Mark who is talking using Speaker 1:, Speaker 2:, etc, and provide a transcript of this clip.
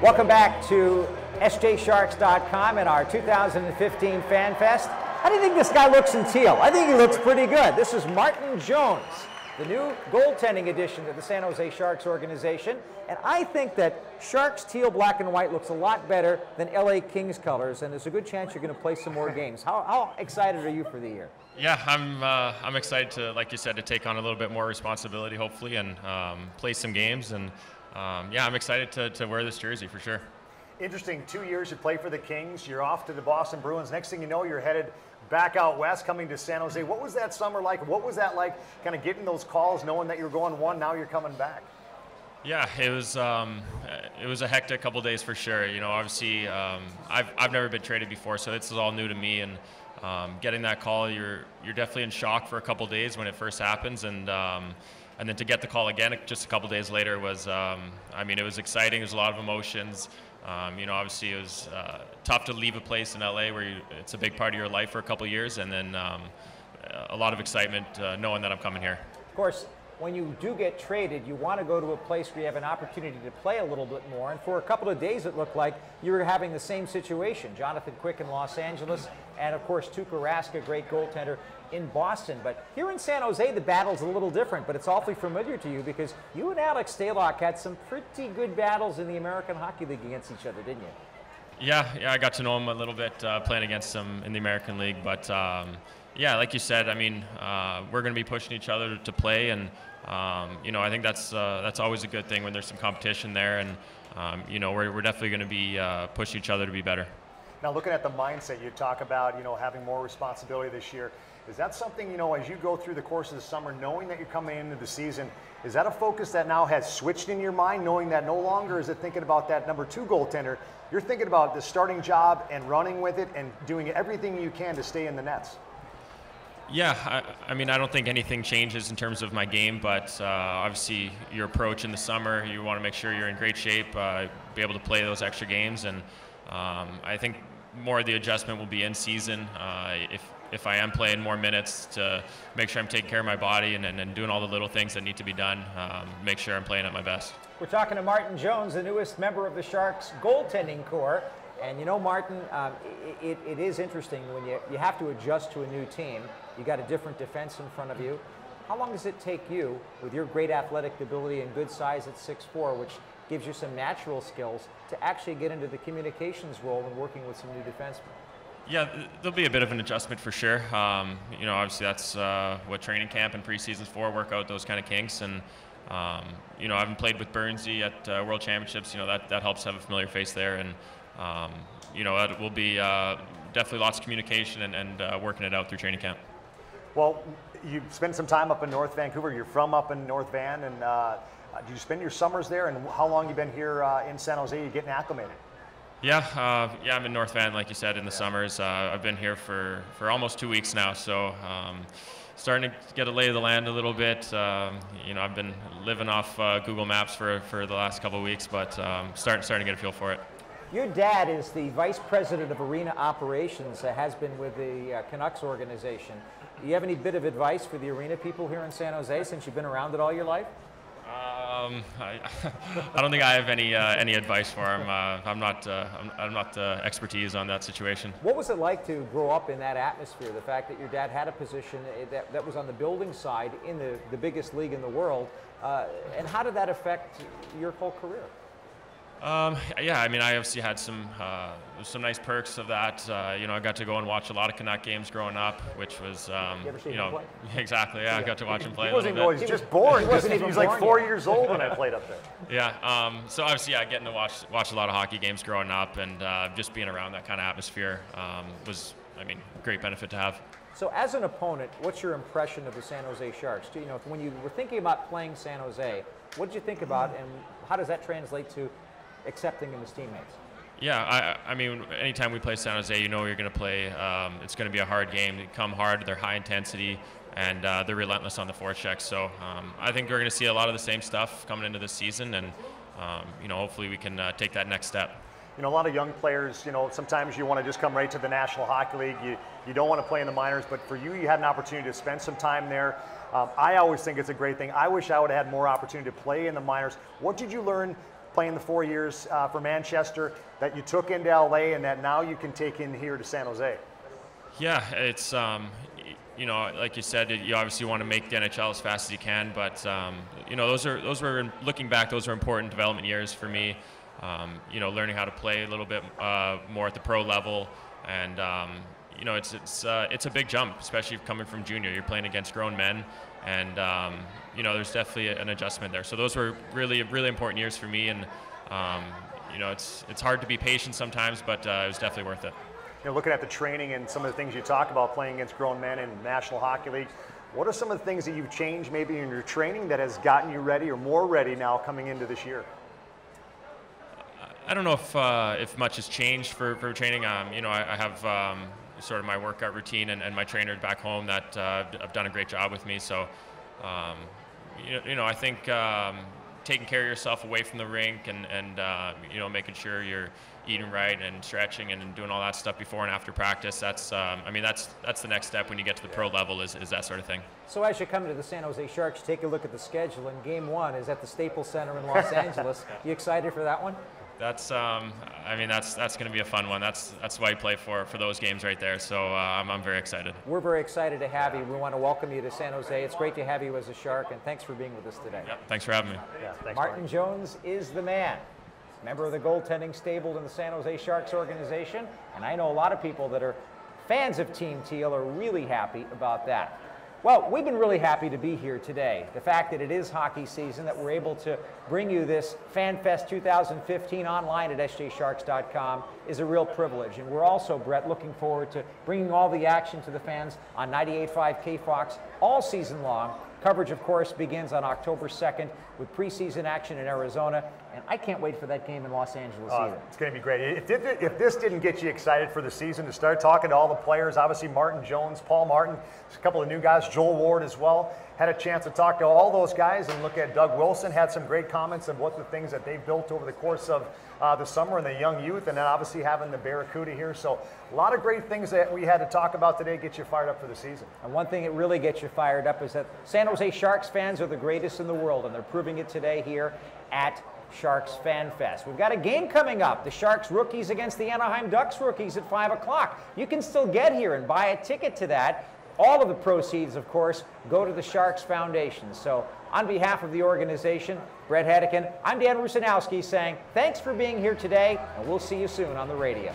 Speaker 1: Welcome back to sjsharks.com and our 2015 Fan Fest. How do you think this guy looks in teal? I think he looks pretty good. This is Martin Jones, the new goaltending addition to the San Jose Sharks organization. And I think that Sharks teal, black, and white looks a lot better than LA Kings colors, and there's a good chance you're going to play some more games. How excited are you for the year?
Speaker 2: Yeah, I'm excited to, like you said, to take on a little bit more responsibility, hopefully, and play some games. And yeah, I'm excited to wear this jersey for sure.
Speaker 3: Interesting, 2 years you play for the Kings, you're off to the Boston Bruins. Next thing you know, you're headed back out west, coming to San Jose. What was that summer like? What was that like, kind of getting those calls, knowing that you were going one, now you're coming back?
Speaker 2: Yeah, it was a hectic couple days for sure. You know, obviously, I've never been traded before, so this is all new to me. And getting that call, you're definitely in shock for a couple days when it first happens, and then to get the call again just a couple days later was, I mean, it was exciting. There's a lot of emotions. You know, obviously it was tough to leave a place in LA where it's a big part of your life for a couple years, and then a lot of excitement knowing that I'm coming here.
Speaker 1: Of course, when you do get traded, you want to go to a place where you have an opportunity to play a little bit more. And for a couple of days, it looked like you were having the same situation. Jonathan Quick in Los Angeles, and of course, Tuukka Rask, great goaltender, in Boston. But here in San Jose, the battle's a little different, but it's awfully familiar to you because you and Alex Stalock had some pretty good battles in the American Hockey League against each other, didn't you?
Speaker 2: Yeah, I got to know him a little bit playing against him in the American League. But yeah, like you said, I mean, we're going to be pushing each other to play, and you know, I think that's always a good thing when there's some competition there, and you know, we're definitely going to be pushing each other to be better.
Speaker 3: Now, looking at the mindset, you talk about, you know, having more responsibility this year. Is that something, you know, as you go through the course of the summer, knowing that you're coming into the season, is that a focus that now has switched in your mind, knowing that no longer is it thinking about that number 2 goaltender, you're thinking about the starting job and running with it and doing everything you can to stay in the nets?
Speaker 2: Yeah, I mean, I don't think anything changes in terms of my game, but obviously your approach in the summer, you want to make sure you're in great shape, be able to play those extra games, and I think more of the adjustment will be in season. If I am playing more minutes, to make sure I'm taking care of my body and doing all the little things that need to be done, make sure I'm playing at my best.
Speaker 1: We're talking to Martin Jones, the newest member of the Sharks goaltending corps. And you know, Martin, it is interesting when you have to adjust to a new team. You got a different defense in front of you. How long does it take you, with your great athletic ability and good size at 6'4", which gives you some natural skills, to actually get into the communications role and working with some new defensemen?
Speaker 2: Yeah, there'll be a bit of an adjustment for sure. You know, obviously that's what training camp and preseason's for, work out those kind of kinks. And you know, I haven't played with Burnsy at World Championships. You know, that helps to have a familiar face there. And you know, it will be definitely lots of communication and working it out through training camp.
Speaker 3: Well, you spent some time up in North Vancouver. You're from up in North Van, and do you spend your summers there? And how long you been here in San Jose? You getting acclimated?
Speaker 2: Yeah, yeah, I'm in North Van, like you said, in the summers. I've been here for almost 2 weeks now, so starting to get a lay of the land a little bit. You know, I've been living off Google Maps for the last couple of weeks, but starting to get a feel for it.
Speaker 1: Your dad is the vice president of arena operations, has been with the Canucks organization. Do you have any bit of advice for the arena people here in San Jose, since you've been around it all your life?
Speaker 2: I don't think I have any advice for him. I'm not the expertise on that situation.
Speaker 1: What was it like to grow up in that atmosphere? The fact that your dad had a position that was on the building side in the biggest league in the world, and how did that affect your whole career?
Speaker 2: Yeah, I mean, I obviously had some nice perks of that. You know, I got to go and watch a lot of Canuck games growing up, which was, you know, exactly. Yeah, I got to watch him play.
Speaker 3: He wasn't even, he was just born. He was like 4 years old when I played up there.
Speaker 2: Yeah. So obviously, yeah, getting to watch a lot of hockey games growing up, and just being around that kind of atmosphere was, I mean, a great benefit to have.
Speaker 1: So as an opponent, what's your impression of the San Jose Sharks? You know, when you were thinking about playing San Jose, what did you think about, and how does that translate to accepting them as teammates?
Speaker 2: Yeah, I mean, anytime we play San Jose, you know you're going to play. It's going to be a hard game. They come hard, they're high intensity, and they're relentless on the forecheck. So I think we're going to see a lot of the same stuff coming into this season, and you know, hopefully we can take that next step.
Speaker 3: You know, a lot of young players, you know, sometimes you want to just come right to the National Hockey League. You don't want to play in the minors, but for you, you had an opportunity to spend some time there. I always think it's a great thing. I wish I would have had more opportunity to play in the minors. What did you learn playing the 4 years for Manchester that you took into LA and that now you can take in here to San Jose?
Speaker 2: Yeah, it's you know, like you said, you obviously want to make the NHL as fast as you can, but you know, those were looking back, those were important development years for me. You know, learning how to play a little bit more at the pro level, and you know, it's a big jump, especially coming from junior. You're playing against grown men, and you know, there's definitely an adjustment there. So those were really important years for me, and you know, it's hard to be patient sometimes, but it was definitely worth it.
Speaker 3: You know, looking at the training and some of the things you talk about playing against grown men in the National Hockey League, what are some of the things that you've changed maybe in your training that has gotten you ready or more ready now coming into this year?
Speaker 2: I don't know if much has changed for training. You know, I have sort of my workout routine and my trainer back home that have done a great job with me. So, you know, I think taking care of yourself away from the rink and you know, making sure you're eating right and stretching and doing all that stuff before and after practice. That's I mean, that's the next step when you get to the pro level is that sort of thing.
Speaker 1: So as you come to the San Jose Sharks, take a look at the schedule, and Game 1 is at the Staples Center in Los Angeles. You excited for that one?
Speaker 2: That's I mean, that's going to be a fun one. That's why you play for those games right there. So I'm very excited.
Speaker 1: We're very excited to have you. We want to welcome you to San Jose. It's great to have you as a Shark, and thanks for being with us today.
Speaker 2: Yep, thanks for having me.
Speaker 3: Yeah, thanks,
Speaker 1: Martin Jones is the man. Member of the goaltending stable in the San Jose Sharks organization, and I know a lot of people that are fans of Team Teal are really happy about that. Well, we've been really happy to be here today. The fact that it is hockey season, that we're able to bring you this FanFest 2015 online at sjsharks.com is a real privilege. And we're also, Bret, looking forward to bringing all the action to the fans on 98.5 KFOX all season long. Coverage, of course, begins on October 2nd with preseason action in Arizona, and I can't wait for that game in Los Angeles either.
Speaker 3: It's going to be great. If this didn't get you excited for the season, to start talking to all the players, obviously Martin Jones, Paul Martin, a couple of new guys, Joel Ward as well, had a chance to talk to all those guys and look at Doug Wilson, had some great comments of what the things that they've built over the course of the summer and the young youth, and then obviously having the Barracuda here. So a lot of great things that we had to talk about today, get you fired up for the season.
Speaker 1: And one thing that really gets you fired up is that San Jose Sharks fans are the greatest in the world, and they're proving it today here at Sharks Fan Fest. We've got a game coming up, the Sharks rookies against the Anaheim Ducks rookies at 5 o'clock. You can still get here and buy a ticket to that. All of the proceeds, of course, go to the Sharks Foundation. So on behalf of the organization, Bret Hedican, I'm Dan Rusanowsky saying thanks for being here today, and we'll see you soon on the radio.